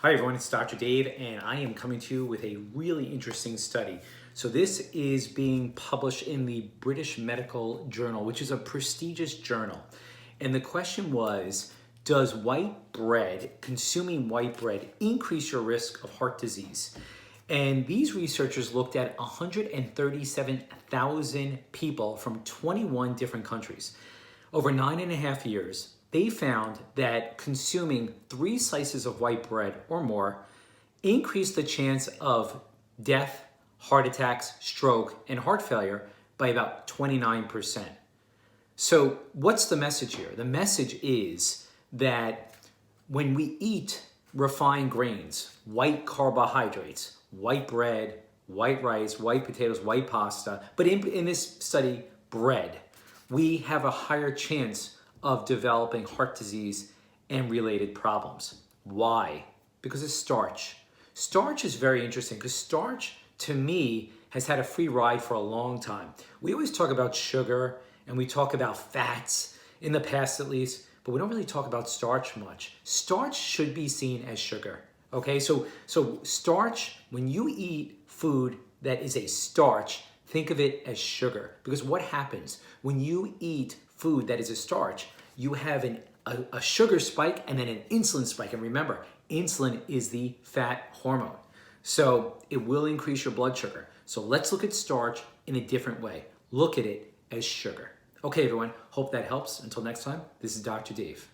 Hi everyone, it's Dr. Dave and I am coming to you with a really interesting study. So this is being published in the British Medical Journal, which is a prestigious journal. And the question was, does consuming white bread, increase your risk of heart disease? And these researchers looked at 137,000 people from 21 different countries. Over 9.5 years, they found that consuming 3 slices of white bread or more increased the chance of death, heart attacks, stroke, and heart failure by about 29%. So what's the message here? The message is that when we eat refined grains, white carbohydrates, white bread, white rice, white potatoes, white pasta, but in this study, bread, we have a higher chance of developing heart disease and related problems. Why? Because of starch. Starch is very interesting because starch, to me, has had a free ride for a long time. We always talk about sugar and we talk about fats, in the past at least, but we don't really talk about starch much. Starch should be seen as sugar, okay? So starch, when you eat food that is a starch, think of it as sugar. Because what happens when you eat food that is a starch, you have a sugar spike and then an insulin spike. And remember, insulin is the fat hormone. So it will increase your blood sugar. So let's look at starch in a different way. Look at it as sugar. Okay, everyone, hope that helps. Until next time, this is Dr. Dave.